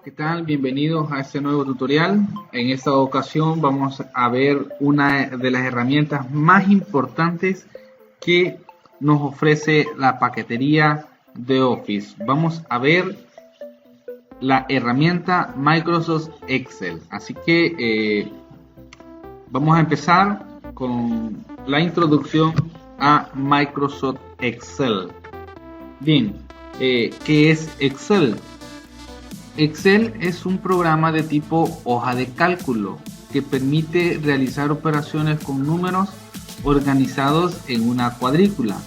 ¿Qué tal? Bienvenidos a este nuevo tutorial. En esta ocasión vamos a ver una de las herramientas más importantes que nos ofrece la paquetería de Office. Vamos a ver la herramienta Microsoft Excel. Así que vamos a empezar con la introducción a Microsoft Excel. Bien, ¿qué es Excel? Excel es un programa de tipo hoja de cálculo que permite realizar operaciones con números organizados en una cuadrícula.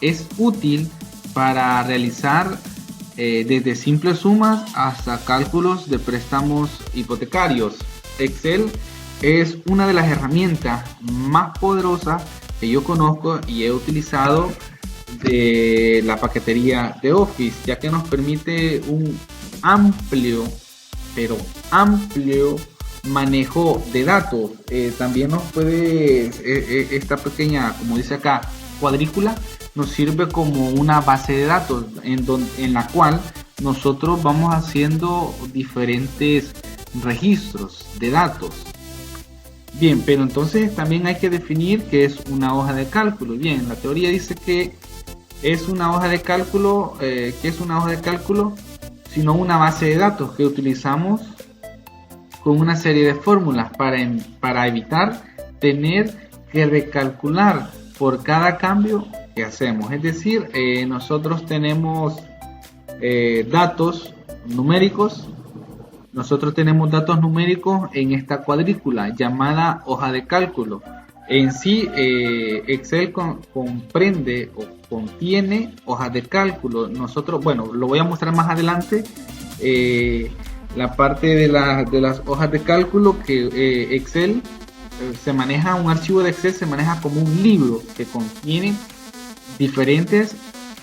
Es útil para realizar desde simples sumas hasta cálculos de préstamos hipotecarios. Excel es una de las herramientas más poderosas que yo conozco y he utilizado de la paquetería de Office, ya que nos permite un amplio manejo de datos. También nos puede, esta pequeña, como dice acá, cuadrícula, nos sirve como una base de datos en la cual nosotros vamos haciendo diferentes registros de datos. Bien, pero entonces también hay que definir qué es una hoja de cálculo. Bien, la teoría dice que es una hoja de cálculo, sino una base de datos que utilizamos con una serie de fórmulas para evitar tener que recalcular por cada cambio que hacemos. Es decir, nosotros tenemos datos numéricos. Nosotros tenemos datos numéricos en esta cuadrícula llamada hoja de cálculo. En sí, Excel comprende o contiene hojas de cálculo. Nosotros, bueno, lo voy a mostrar más adelante. La parte de las hojas de cálculo que Excel se maneja, un archivo de Excel se maneja como un libro que contiene diferentes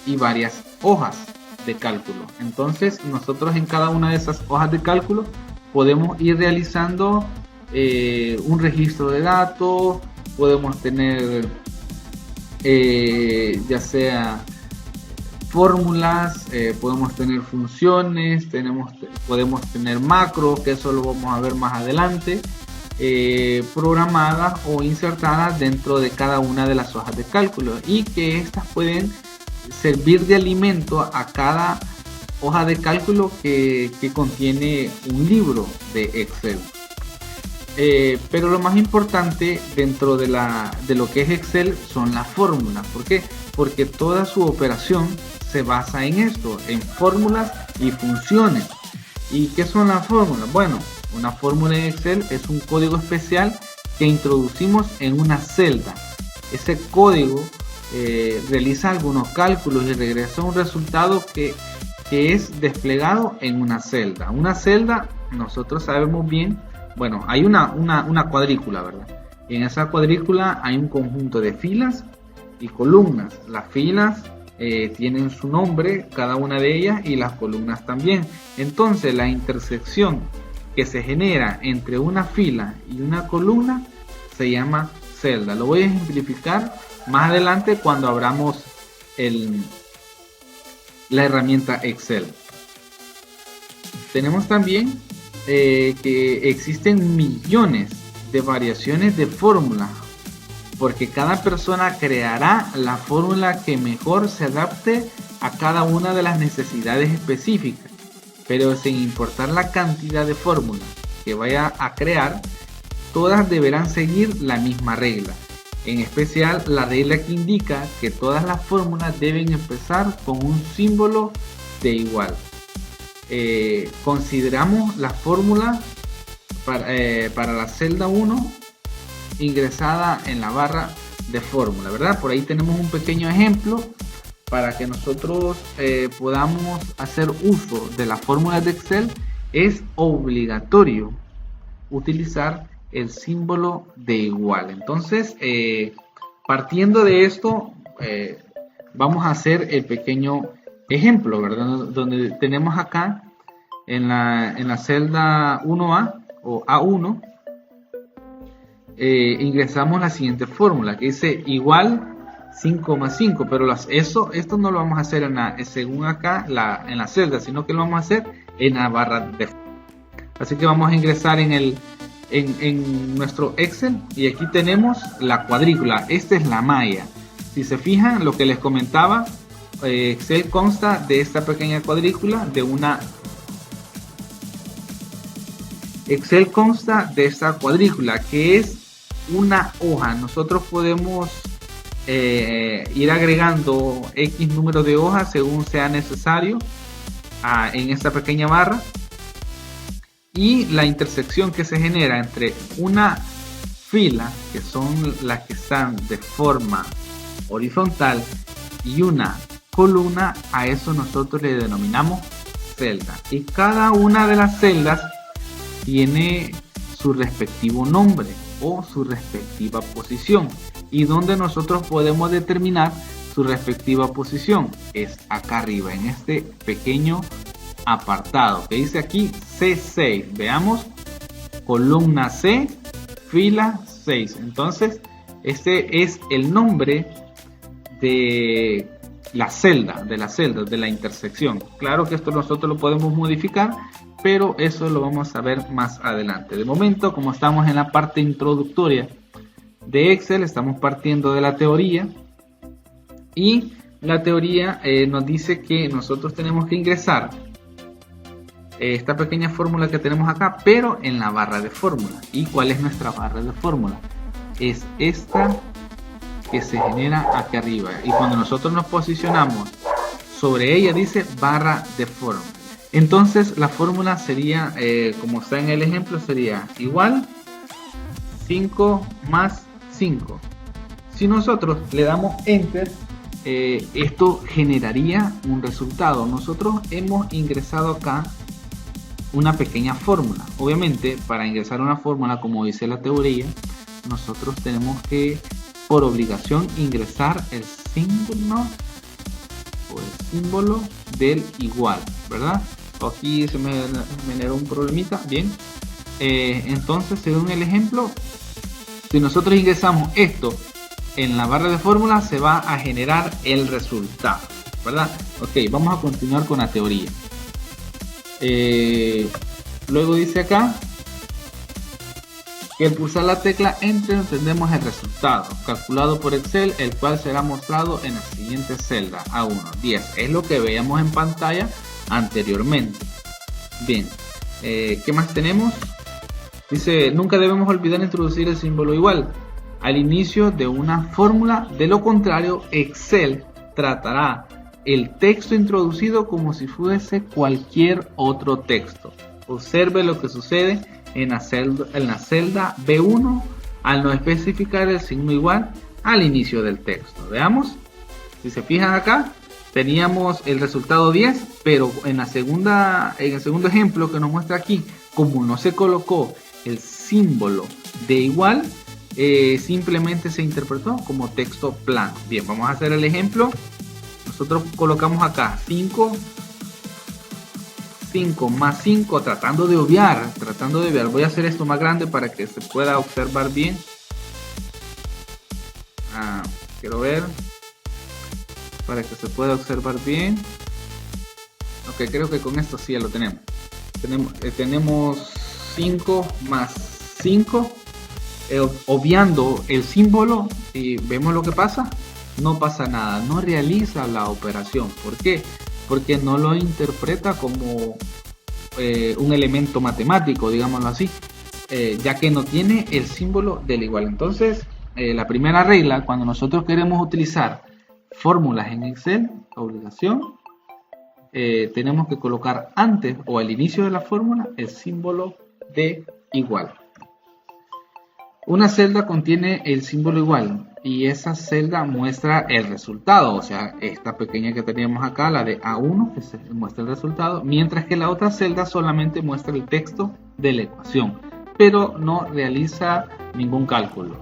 y varias hojas de cálculo. Entonces nosotros en cada una de esas hojas de cálculo podemos ir realizando un registro de datos. Podemos tener ya sea fórmulas, podemos tener funciones, podemos tener macros, que eso lo vamos a ver más adelante, programadas o insertadas dentro de cada una de las hojas de cálculo, y que estas pueden servir de alimento a cada hoja de cálculo que contiene un libro de Excel. Pero lo más importante dentro de lo que es Excel son las fórmulas. ¿Por qué? Porque toda su operación se basa en esto, en fórmulas y funciones. ¿Y qué son las fórmulas? Bueno, una fórmula en Excel es un código especial que introducimos en una celda. Ese código realiza algunos cálculos y regresa un resultado que es desplegado en una celda. Una celda, nosotros sabemos bien. Bueno, hay una cuadrícula, ¿verdad? En esa cuadrícula hay un conjunto de filas y columnas. Las filas tienen su nombre, cada una de ellas, y las columnas también. Entonces, la intersección que se genera entre una fila y una columna se llama celda. Lo voy a ejemplificar más adelante cuando abramos la herramienta Excel. Tenemos también que existen millones de variaciones de fórmula, porque cada persona creará la fórmula que mejor se adapte a cada una de las necesidades específicas, pero sin importar la cantidad de fórmulas que vaya a crear, todas deberán seguir la misma regla, en especial la regla que indica que todas las fórmulas deben empezar con un símbolo de igual. Consideramos la fórmula para la celda 1 ingresada en la barra de fórmula, ¿verdad? Por ahí tenemos un pequeño ejemplo para que nosotros podamos hacer uso de las fórmulas de Excel. Es obligatorio utilizar el símbolo de igual. Entonces, partiendo de esto, vamos a hacer el pequeño ejemplo, ¿verdad? Donde tenemos acá en la celda 1A o A1, ingresamos la siguiente fórmula que dice igual 5,5, pero esto no lo vamos a hacer según acá en la celda, sino que lo vamos a hacer en la barra de Así que vamos a ingresar en nuestro Excel y aquí tenemos la cuadrícula. Esta es la malla. Si se fijan, lo que les comentaba, Excel consta de esta pequeña cuadrícula, Excel consta de esta cuadrícula que es una hoja. Nosotros podemos ir agregando X número de hojas según sea necesario en esta pequeña barra, y la intersección que se genera entre una fila, que son las que están de forma horizontal, y una columna, a eso nosotros le denominamos celda, y cada una de las celdas tiene su respectivo nombre o su respectiva posición, y donde nosotros podemos determinar su respectiva posición es acá arriba en este pequeño apartado que dice aquí C6. Veamos, columna C, fila 6. Entonces este es el nombre de la celda, de la intersección. Claro que esto nosotros lo podemos modificar, pero eso lo vamos a ver más adelante. De momento, como estamos en la parte introductoria de Excel, estamos partiendo de la teoría, y la teoría nos dice que nosotros tenemos que ingresar esta pequeña fórmula que tenemos acá, pero en la barra de fórmula. ¿Y cuál es nuestra barra de fórmula? Es esta que se genera aquí arriba, y cuando nosotros nos posicionamos sobre ella dice barra de fórmula. Entonces la fórmula sería, como está en el ejemplo, sería igual 5 más 5. Si nosotros le damos enter, esto generaría un resultado. Nosotros hemos ingresado acá una pequeña fórmula. Obviamente, para ingresar una fórmula, como dice la teoría, nosotros tenemos que, por obligación, ingresar el símbolo del igual, ¿verdad? Aquí se me generó un problemita. Bien, entonces, según el ejemplo, si nosotros ingresamos esto en la barra de fórmula, se va a generar el resultado, ¿verdad? Ok, vamos a continuar con la teoría. Luego dice acá que al pulsar la tecla Enter obtenemos el resultado calculado por Excel, el cual será mostrado en la siguiente celda, A1, 10. Es lo que veíamos en pantalla anteriormente. Bien, ¿qué más tenemos? Dice, nunca debemos olvidar introducir el símbolo igual al inicio de una fórmula, de lo contrario Excel tratará el texto introducido como si fuese cualquier otro texto. Observe lo que sucede en la celda B1 al no especificar el signo igual al inicio del texto. Veamos, si se fijan acá, teníamos el resultado 10, pero en el segundo ejemplo que nos muestra aquí, como no se colocó el símbolo de igual, simplemente se interpretó como texto plano. Bien, vamos a hacer el ejemplo. Nosotros colocamos acá 5 más 5, tratando de obviar. Voy a hacer esto más grande para que se pueda observar bien. Quiero ver, para que se pueda observar bien. Ok, creo que con esto sí ya lo tenemos. Tenemos 5 más 5, obviando el símbolo, y vemos lo que pasa. No pasa nada, no realiza la operación. ¿Por qué? Porque no lo interpreta como un elemento matemático, digámoslo así, ya que no tiene el símbolo del igual. Entonces, la primera regla, cuando nosotros queremos utilizar fórmulas en Excel, obligación, tenemos que colocar antes o al inicio de la fórmula el símbolo de igual. Una celda contiene el símbolo igual y esa celda muestra el resultado, o sea, esta pequeña que teníamos acá, la de A1, que se muestra el resultado, mientras que la otra celda solamente muestra el texto de la ecuación, pero no realiza ningún cálculo.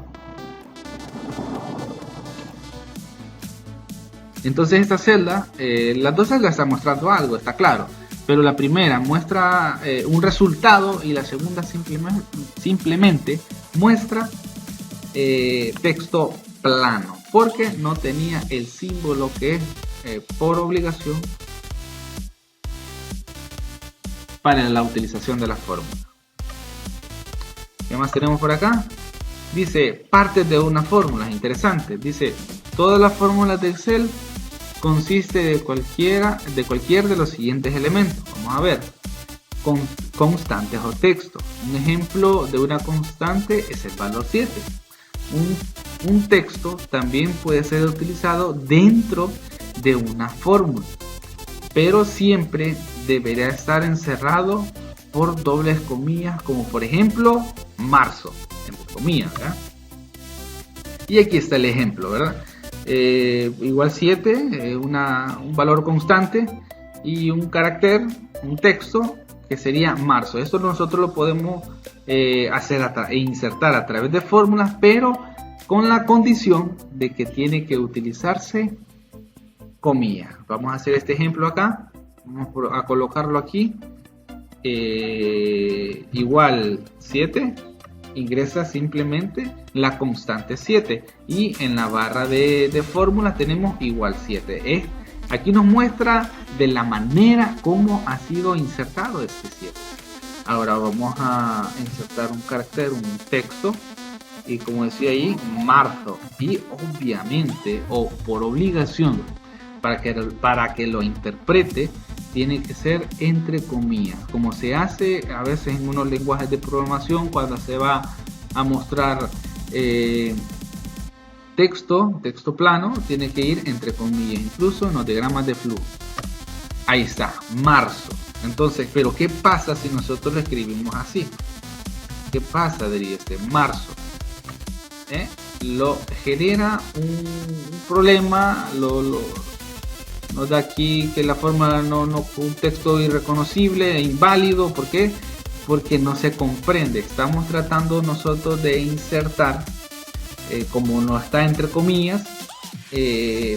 Entonces esta celda, las dos celdas están mostrando algo, está claro, pero la primera muestra un resultado y la segunda simplemente muestra texto plano, porque no tenía el símbolo que es por obligación para la utilización de la fórmula. ¿Qué más tenemos por acá? Dice partes de una fórmula, interesante. Dice todas las fórmulas de Excel consiste de cualquier de los siguientes elementos. Vamos a ver. Constantes o texto. Un ejemplo de una constante es el valor 7. Un texto también puede ser utilizado dentro de una fórmula, pero siempre deberá estar encerrado por dobles comillas, como por ejemplo marzo, entre comillas, ¿verdad? Y aquí está el ejemplo, ¿verdad? Igual 7, un valor constante y un carácter, un texto que sería marzo. Esto nosotros lo podemos insertar a través de fórmulas, pero con la condición de que tiene que utilizarse comillas. Vamos a hacer este ejemplo acá. Vamos a colocarlo aquí. Igual 7. Ingresa simplemente la constante 7 y en la barra de fórmula tenemos igual 7. Aquí nos muestra de la manera como ha sido insertado este 7. Ahora vamos a insertar un carácter, un texto, y como decía ahí, marzo, y obviamente o por obligación para que lo interprete tiene que ser entre comillas, como se hace a veces en unos lenguajes de programación cuando se va a mostrar texto plano, tiene que ir entre comillas, incluso en los diagramas de flujo. Ahí está, marzo. Entonces, pero ¿qué pasa si nosotros lo escribimos así? ¿Qué pasa? Diría marzo. Lo genera un problema, nos da aquí que la forma un texto irreconocible e inválido. ¿Por qué? Porque no se comprende. Estamos tratando nosotros de insertar, como no está entre comillas,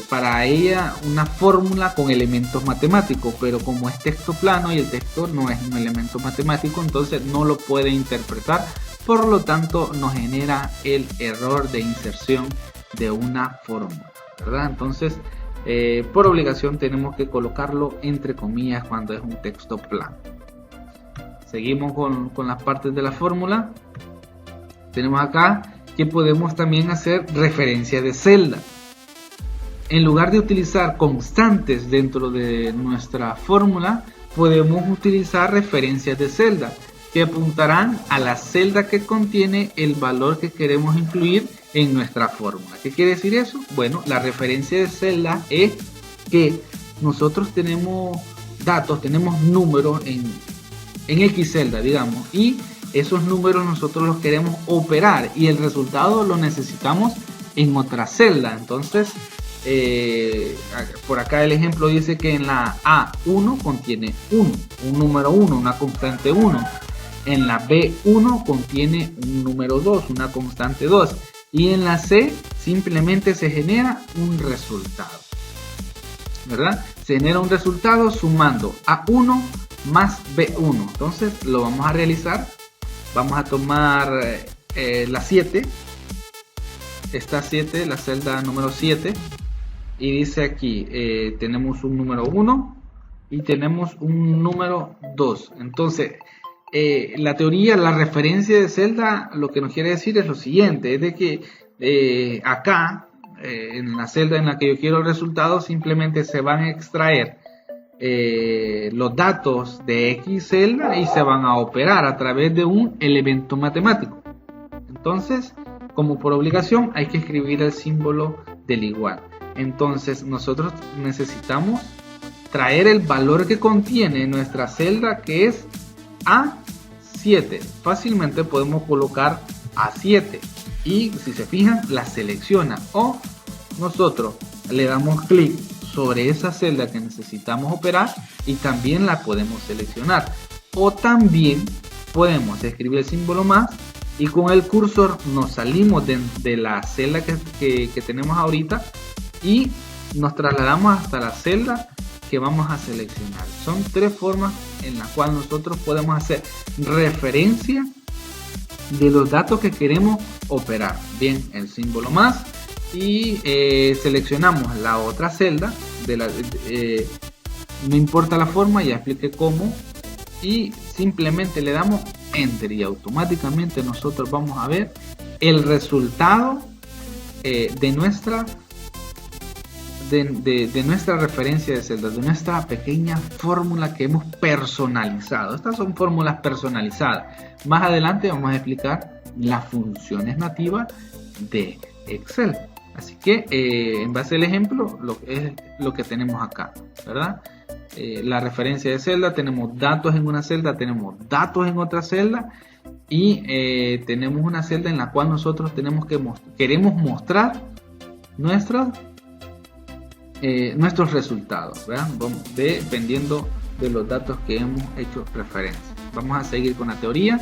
para ella una fórmula con elementos matemáticos, pero como es texto plano y el texto no es un elemento matemático, entonces no lo puede interpretar, por lo tanto nos genera el error de inserción de una fórmula, ¿verdad? Entonces por obligación tenemos que colocarlo entre comillas cuando es un texto plano. Seguimos con las partes de la fórmula. Tenemos acá que podemos también hacer referencia de celda. En lugar de utilizar constantes dentro de nuestra fórmula, podemos utilizar referencias de celda que apuntarán a la celda que contiene el valor que queremos incluir en nuestra fórmula. ¿Qué quiere decir eso? Bueno, la referencia de celda es que nosotros tenemos datos, tenemos números en X celda, digamos, y esos números nosotros los queremos operar y el resultado lo necesitamos en otra celda. Entonces, por acá el ejemplo dice que en la A1 contiene 1, un número 1, una constante 1. En la B1 contiene un número 2, una constante 2. Y en la C simplemente se genera un resultado, ¿verdad? Se genera un resultado sumando A1 más B1. Entonces lo vamos a realizar. Vamos a tomar la 7. Esta 7, la celda número 7. Y dice aquí, tenemos un número 1 y tenemos un número 2. Entonces, la teoría, la referencia de celda, lo que nos quiere decir es lo siguiente, es de que acá, en la celda en la que yo quiero el resultado, simplemente se van a extraer los datos de X celda y se van a operar a través de un elemento matemático. Entonces, como por obligación, hay que escribir el símbolo del igual. Entonces, nosotros necesitamos traer el valor que contiene nuestra celda, que es A7. Fácilmente podemos colocar A7 y si se fijan la selecciona, o nosotros le damos clic sobre esa celda que necesitamos operar y también la podemos seleccionar, o también podemos escribir el símbolo más y con el cursor nos salimos de la celda que tenemos ahorita y nos trasladamos hasta la celda que vamos a seleccionar. Son tres formas en las cuales nosotros podemos hacer referencia de los datos que queremos operar. Bien, el símbolo más y seleccionamos la otra celda no importa la forma, ya expliqué cómo, y simplemente le damos enter y automáticamente nosotros vamos a ver el resultado de nuestra referencia de celdas, de nuestra pequeña fórmula que hemos personalizado. Estas son fórmulas personalizadas. Más adelante vamos a explicar las funciones nativas de Excel. Así que en base al ejemplo, es lo que tenemos acá, ¿verdad? La referencia de celda, tenemos datos en una celda, tenemos datos en otra celda y tenemos una celda en la cual nosotros queremos mostrar nuestros resultados, ¿verdad? Dependiendo de los datos que hemos hecho referencia. Vamos a seguir con la teoría.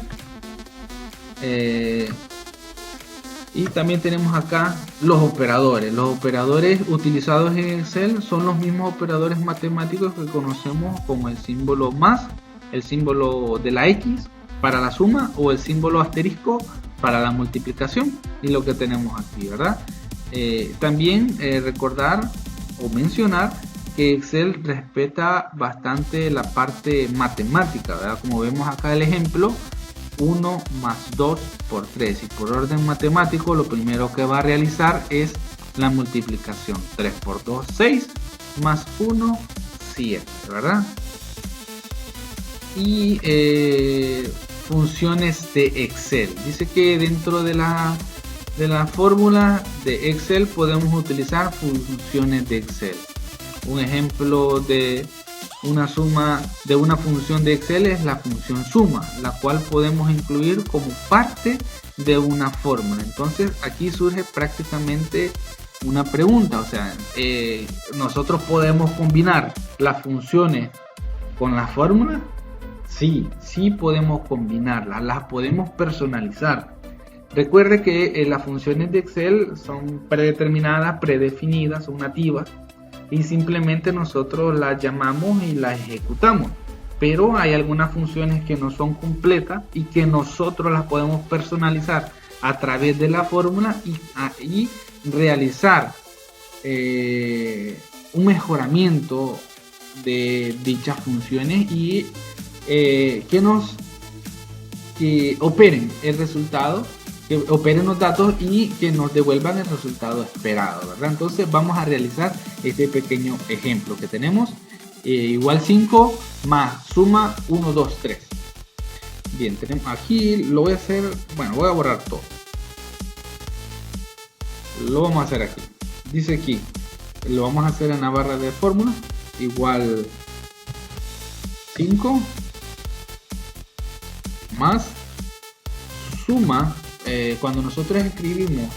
Y también tenemos acá los operadores. Los operadores utilizados en Excel son los mismos operadores matemáticos que conocemos como el símbolo más, el símbolo de la X para la suma o el símbolo asterisco para la multiplicación, y lo que tenemos aquí, ¿verdad? También recordar o mencionar que Excel respeta bastante la parte matemática, ¿verdad? Como vemos acá el ejemplo, 1 más 2 por 3, y por orden matemático lo primero que va a realizar es la multiplicación. 3 por 2, 6, más 1, 7, ¿verdad? Y funciones de Excel. Dice que dentro de la fórmula de Excel podemos utilizar funciones de Excel. Un ejemplo de una suma de una función de Excel es la función suma, la cual podemos incluir como parte de una fórmula. Entonces aquí surge prácticamente una pregunta, o sea, ¿nosotros podemos combinar las funciones con la fórmula? Sí, sí podemos combinarlas, las podemos personalizar. Recuerde que las funciones de Excel son predeterminadas, predefinidas, son nativas, y simplemente nosotros las llamamos y las ejecutamos. Pero hay algunas funciones que no son completas y que nosotros las podemos personalizar a través de la fórmula y realizar un mejoramiento de dichas funciones y que operen el resultado, que operen los datos y que nos devuelvan el resultado esperado, ¿verdad? Entonces vamos a realizar este pequeño ejemplo que tenemos. Igual 5 más suma 1, 2, 3. Bien, tenemos aquí, lo voy a hacer, bueno, voy a borrar todo. Lo vamos a hacer aquí. Dice aquí, lo vamos a hacer en la barra de fórmula. Igual 5 más suma. Cuando nosotros escribimos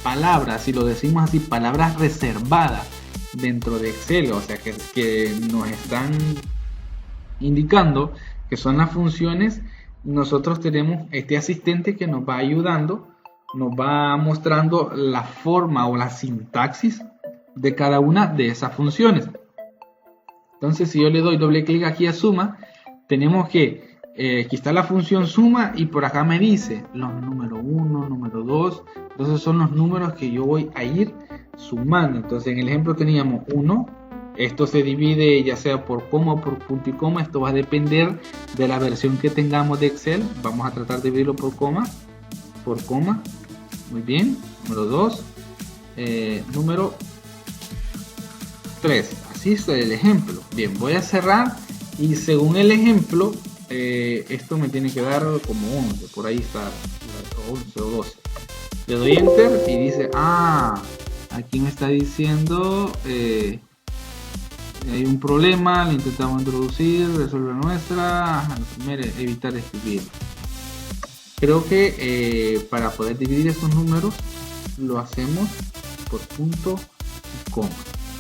palabras, si lo decimos así, palabras reservadas dentro de Excel, o sea que nos están indicando que son las funciones, nosotros tenemos este asistente que nos va ayudando, nos va mostrando la forma o la sintaxis de cada una de esas funciones. Entonces, si yo le doy doble clic aquí a suma, tenemos que aquí está la función suma y por acá me dice los número 1, número 2. Entonces son los números que yo voy a ir sumando. Entonces en el ejemplo teníamos 1. Esto se divide ya sea por coma o por punto y coma. Esto va a depender de la versión que tengamos de Excel. Vamos a tratar de dividirlo por coma. Por coma. Muy bien. Número 2. Número 3. Así es el ejemplo. Bien, voy a cerrar y según el ejemplo, esto me tiene que dar como 11, por ahí está 11 o 12. Le doy enter y dice, aquí me está diciendo hay un problema, lo intentamos introducir, resolver nuestra, primero evitar escribir. Creo que para poder dividir estos números lo hacemos por punto y coma.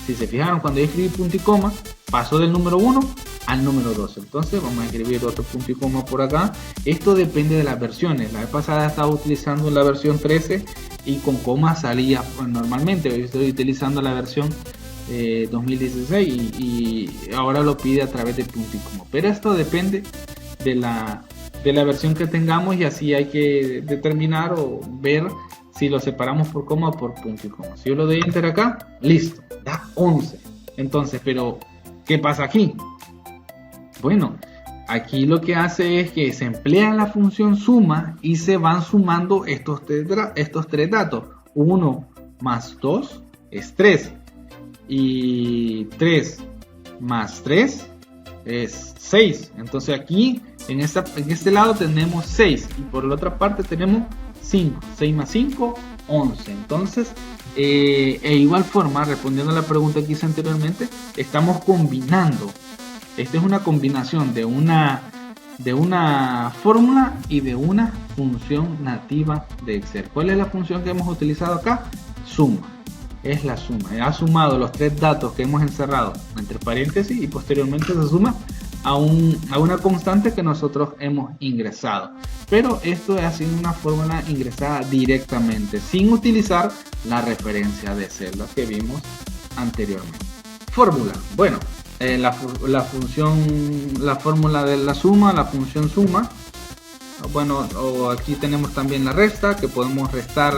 Si se fijaron, cuando yo escribí punto y coma, pasó del número 1 al número 12. Entonces vamos a escribir otro punto y coma por acá. Esto depende de las versiones. La vez pasada estaba utilizando la versión 13 y con coma salía normalmente. Hoy estoy utilizando la versión 2016 y ahora lo pide a través de punto y coma. Pero esto depende de la versión que tengamos y así hay que determinar o ver si lo separamos por coma o por punto y coma. Si yo lo doy enter acá, listo, da 11. Entonces, pero ¿qué pasa aquí? Bueno, Aquí lo que hace es que se emplea la función suma y se van sumando estos tres datos. 1 más 2 es 3. Y 3 más 3 es 6. Entonces aquí en este lado tenemos 6 y por la otra parte tenemos 5. 6 más 5, 11. Entonces, igual forma, respondiendo a la pregunta que hice anteriormente, estamos combinando. Esta es una combinación de una fórmula y de una función nativa de Excel. ¿Cuál es la función que hemos utilizado acá? Suma. Es la suma. Ha sumado los tres datos que hemos encerrado entre paréntesis y posteriormente se suma a una constante que nosotros hemos ingresado. Pero esto ha sido una fórmula ingresada directamente sin utilizar la referencia de celda que vimos anteriormente. Fórmula. Bueno, la fórmula de la suma, la función suma. Bueno, aquí tenemos también la resta, que podemos restar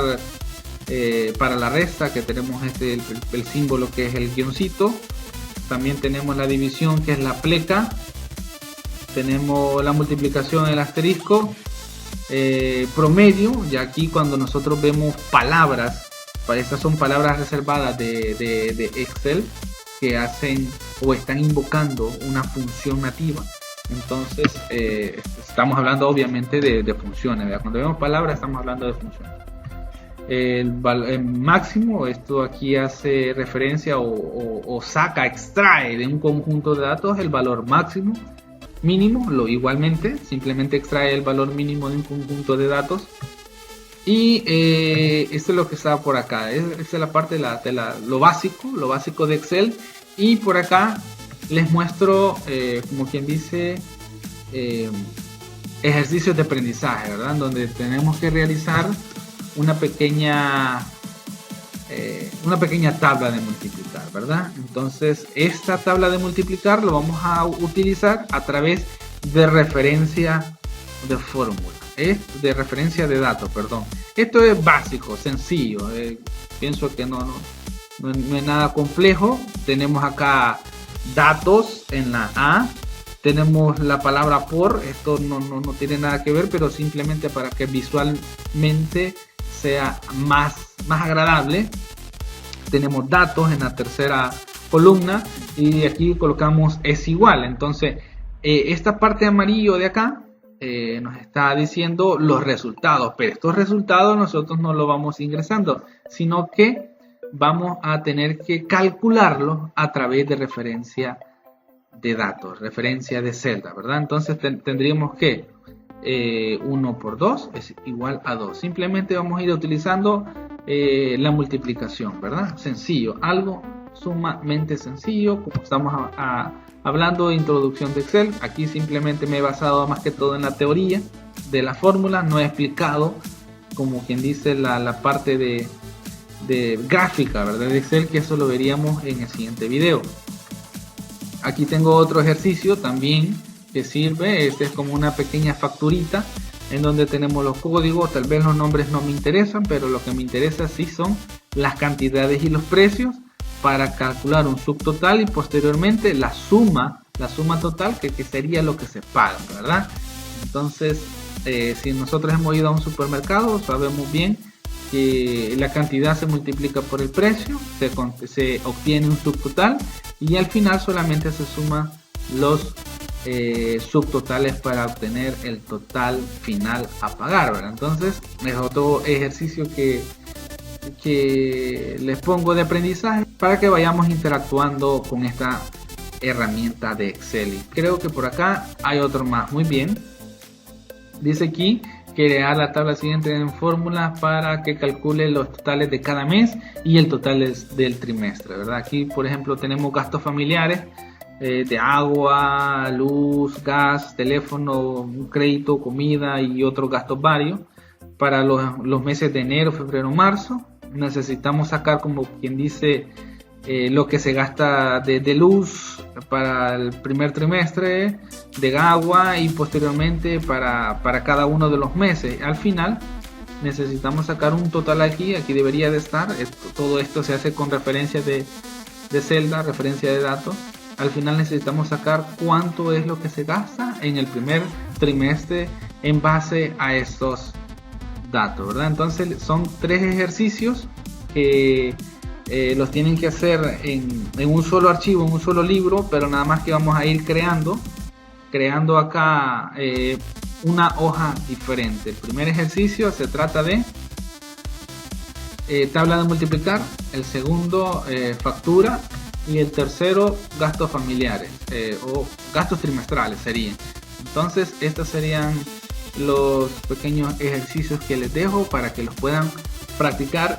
para la resta, que tenemos el símbolo que es el guioncito. También tenemos la división, que es la pleca. Tenemos la multiplicación, el asterisco. Promedio, y aquí cuando nosotros vemos palabras, estas son palabras reservadas de Excel que hacen o están invocando una función nativa. Entonces estamos hablando obviamente de funciones, ¿verdad? Cuando vemos palabras estamos hablando de funciones. El máximo, esto aquí hace referencia o extrae de un conjunto de datos el valor máximo. Mínimo, igualmente, simplemente extrae el valor mínimo de un conjunto de datos. Y esto es lo que está por acá. Esta es la parte de lo básico de Excel. Y por acá les muestro, como quien dice, ejercicios de aprendizaje, ¿verdad? Donde tenemos que realizar una pequeña tabla de multiplicar, ¿verdad? Entonces esta tabla de multiplicar lo vamos a utilizar a través de referencia de fórmula, de referencia de datos, perdón. Esto es básico, sencillo, pienso que no es nada complejo. Tenemos acá datos en la A, tenemos la palabra por, esto no tiene nada que ver, pero simplemente para que visualmente sea más agradable. Tenemos datos en la tercera columna y aquí colocamos es igual. Entonces esta parte amarillo de acá nos está diciendo los resultados, pero estos resultados nosotros no los vamos ingresando, sino que vamos a tener que calcularlos a través de referencia de datos, referencia de celda, ¿verdad? Entonces tendríamos que 1 por 2 es igual a 2. Simplemente vamos a ir utilizando la multiplicación, ¿verdad? Sencillo, algo sumamente sencillo, como estamos hablando de introducción de Excel. Aquí simplemente me he basado más que todo en la teoría de la fórmula, no he explicado, como quien dice, la parte de gráfica, ¿verdad? De Excel, que eso lo veríamos en el siguiente video. Aquí tengo otro ejercicio también que sirve. Este es como una pequeña facturita en donde tenemos los códigos. Tal vez los nombres no me interesan, pero lo que me interesa sí son las cantidades y los precios para calcular un subtotal y posteriormente la suma total, que sería lo que se paga, ¿verdad? Entonces si nosotros hemos ido a un supermercado, sabemos bien que la cantidad se multiplica por el precio, se obtiene un subtotal y al final solamente se suman los subtotales para obtener el total final a pagar, ¿verdad? Entonces es otro ejercicio que les pongo de aprendizaje para que vayamos interactuando con esta herramienta de Excel. Y creo que por acá hay otro más. Muy bien, dice aquí crear la tabla siguiente en fórmula para que calcule los totales de cada mes y el total del trimestre, ¿verdad? Aquí por ejemplo tenemos gastos familiares de agua, luz, gas, teléfono, crédito, comida y otros gastos varios para los meses de enero, febrero, marzo. Necesitamos sacar, como quien dice, lo que se gasta de luz para el primer trimestre, de agua y posteriormente para cada uno de los meses. Al final necesitamos sacar un total aquí debería de estar. Todo esto se hace con referencia de celda, referencia de datos. al final necesitamos sacar cuánto es lo que se gasta en el primer trimestre en base a estos datos, ¿verdad? Entonces son 3 ejercicios que los tienen que hacer en un solo archivo, en un solo libro, pero nada más que vamos a ir creando acá una hoja diferente. El primer ejercicio se trata de tabla de multiplicar, el segundo factura y el tercero gastos familiares o gastos trimestrales serían. Entonces estos serían los pequeños ejercicios que les dejo para que los puedan practicar